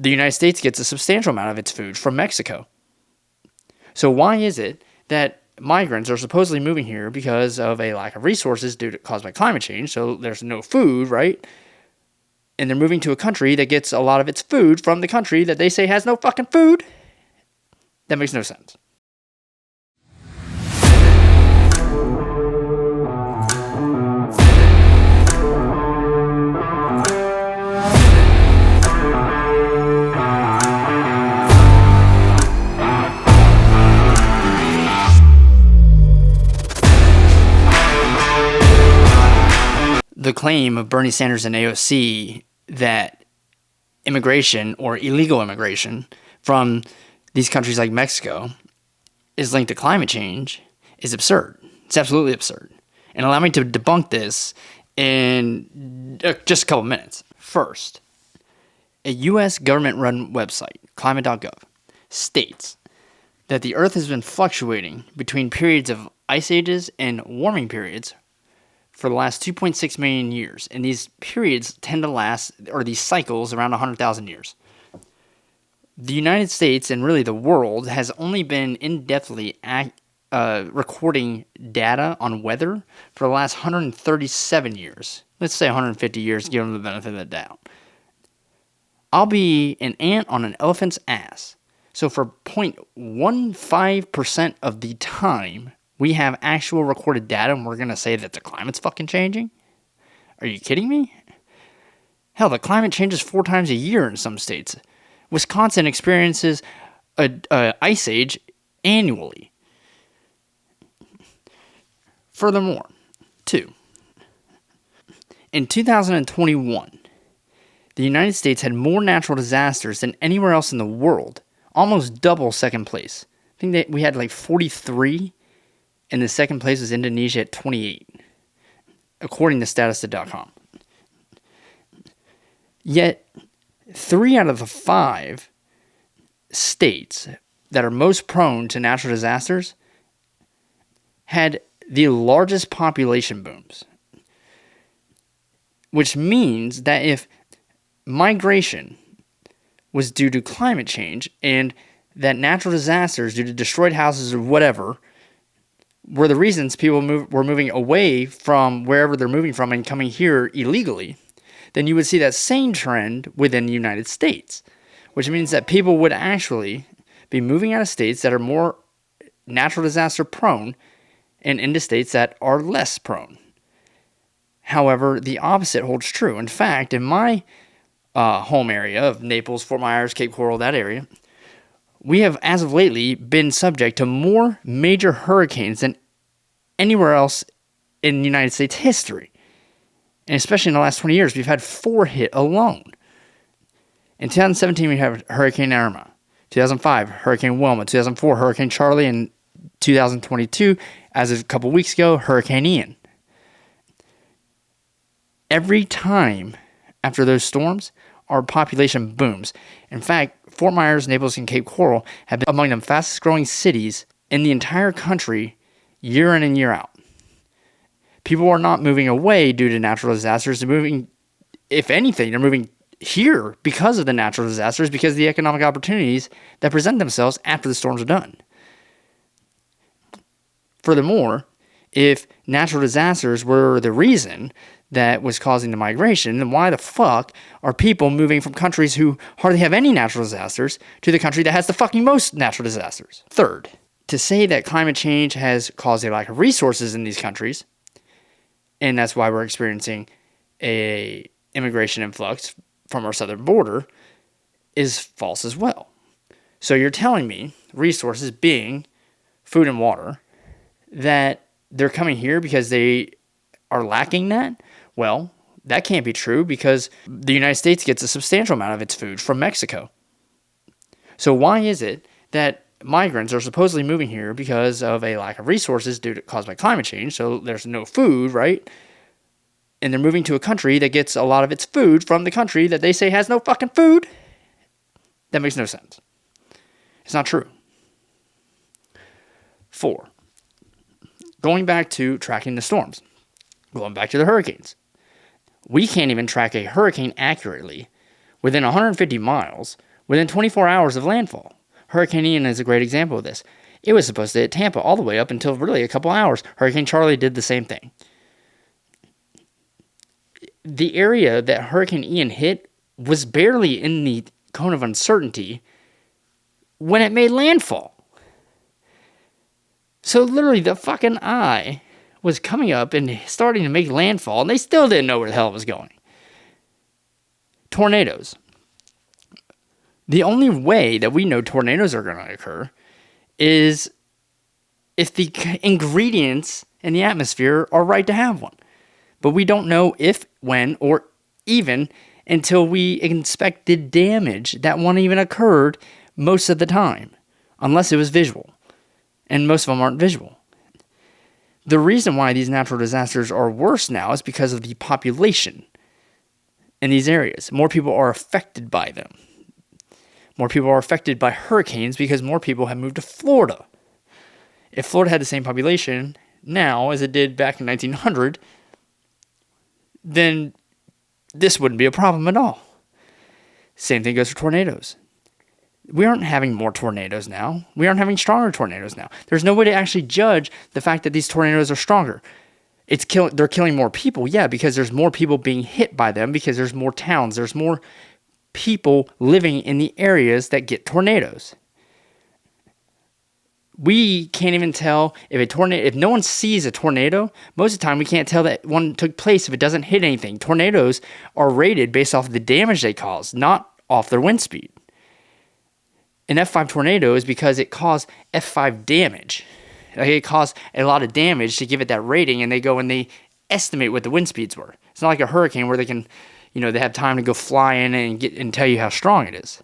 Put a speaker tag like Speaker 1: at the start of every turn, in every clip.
Speaker 1: the United States gets a substantial amount of its food from Mexico. So why is it that migrants are supposedly moving here because of a lack of resources caused by climate change? So there's no food, right? And they're moving to a country that gets a lot of its food from the country that they say has no fucking food? That makes no sense. The claim of Bernie Sanders and AOC that immigration or illegal immigration from these countries like Mexico is linked to climate change is absurd. It's absolutely absurd. And allow me to debunk this in just a couple minutes. First, a U.S. government-run website, climate.gov, states that the Earth has been fluctuating between periods of ice ages and warming periods for the last 2.6 million years, and these periods tend to last, or these cycles, around 100,000 years. The United States, and really the world, has only been in-depthly recording data on weather for the last 137 years. Let's say 150 years, give them the benefit of the doubt. I'll be an ant on an elephant's ass. So for 0.15% of the time, we have actual recorded data, and we're going to say that the climate's fucking changing? Are you kidding me? Hell, the climate changes 4 times a year in some states. Wisconsin experiences a ice age annually. Furthermore, 2. In 2021, the United States had more natural disasters than anywhere else in the world, almost double second place. I think that we had like 43, and the second place was Indonesia at 28, according to Statista.com. Yet, 3 out of the 5 states that are most prone to natural disasters had the largest population booms. Which means that if migration was due to climate change and that natural disasters due to destroyed houses or whatever were the reasons people were moving away from wherever they're moving from and coming here illegally, then you would see that same trend within the United States, which means that people would actually be moving out of states that are more natural disaster prone and into states that are less prone. However, the opposite holds true. In fact, in my home area of Naples, Fort Myers, Cape Coral, that area, we have, as of lately, been subject to more major hurricanes than anywhere else in United States history. And especially in the last 20 years, we've had 4 hit alone. In 2017, we had Hurricane Irma. 2005, Hurricane Wilma. 2004, Hurricane Charlie. And 2022, as of a couple weeks ago, Hurricane Ian. Every time after those storms, our population booms. In fact, Fort Myers, Naples, and Cape Coral have been among the fastest growing cities in the entire country year in and year out. People are not moving away due to natural disasters. They're moving, if anything, they're moving here because of the natural disasters, because of the economic opportunities that present themselves after the storms are done. Furthermore, if natural disasters were the reason that was causing the migration, then why the fuck are people moving from countries who hardly have any natural disasters to the country that has the fucking most natural disasters? Third, to say that climate change has caused a lack of resources in these countries, and that's why we're experiencing a immigration influx from our southern border, is false as well. So you're telling me, resources being food and water, that they're coming here because they are lacking that? Well, that can't be true because the United States gets a substantial amount of its food from Mexico. So why is it that migrants are supposedly moving here because of a lack of resources caused by climate change? So there's no food, right? And they're moving to a country that gets a lot of its food from the country that they say has no fucking food? That makes no sense. It's not true. 4. Going back to tracking the storms. Going back to the hurricanes. We can't even track a hurricane accurately within 150 miles within 24 hours of landfall. Hurricane Ian is a great example of this. It was supposed to hit Tampa all the way up until really a couple hours. Hurricane Charlie did the same thing. The area that Hurricane Ian hit was barely in the cone of uncertainty when it made landfall. So literally the fucking eye was coming up and starting to make landfall, and they still didn't know where the hell it was going. Tornadoes. The only way that we know tornadoes are going to occur is if the ingredients in the atmosphere are right to have one. But we don't know if, when, or even until we inspect the damage that one even occurred most of the time, unless it was visual. And most of them aren't visual. The reason why these natural disasters are worse now is because of the population in these areas. More people are affected by them. More people are affected by hurricanes because more people have moved to Florida. If Florida had the same population now as it did back in 1900, then this wouldn't be a problem at all. Same thing goes for tornadoes. We aren't having more tornadoes now. We aren't having stronger tornadoes now. There's no way to actually judge the fact that these tornadoes are stronger. They're killing more people, yeah, because there's more people being hit by them, because there's more towns, there's more people living in the areas that get tornadoes. We can't even tell if no one sees a tornado, most of the time we can't tell that one took place if it doesn't hit anything. Tornadoes are rated based off of the damage they cause, not off their wind speed. An F5 tornado is because it caused F5 damage. Like it caused a lot of damage to give it that rating, and they go and they estimate what the wind speeds were. It's not like a hurricane where they can, they have time to go fly in and tell you how strong it is.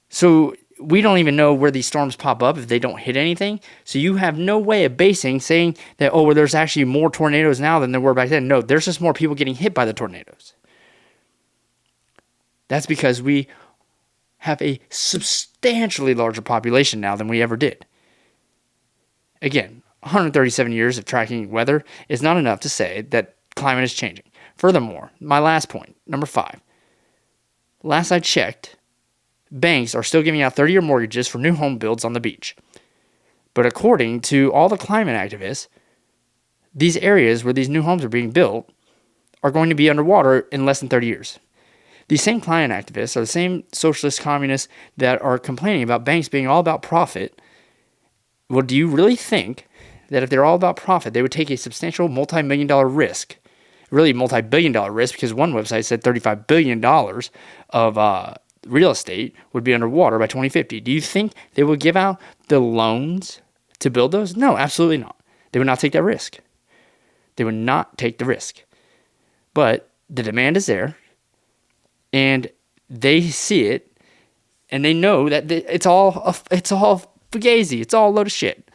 Speaker 1: So we don't even know where these storms pop up if they don't hit anything. So you have no way of saying that, well, there's actually more tornadoes now than there were back then. No, there's just more people getting hit by the tornadoes. That's because we have a substantially larger population now than we ever did. Again, 137 years of tracking weather is not enough to say that climate is changing. Furthermore, my last point, number 5. Last I checked, banks are still giving out 30-year mortgages for new home builds on the beach. But according to all the climate activists, these areas where these new homes are being built are going to be underwater in less than 30 years. These same climate activists are the same socialist communists that are complaining about banks being all about profit. Well, do you really think that if they're all about profit, they would take a substantial multi-million-dollar risk, really multi-billion-dollar risk, because one website said $35 billion of real estate would be underwater by 2050. Do you think they would give out the loans to build those? No, absolutely not. They would not take that risk. They would not take the risk. But the demand is there, and they see it, and they know that it's all fugazi. It's all a load of shit.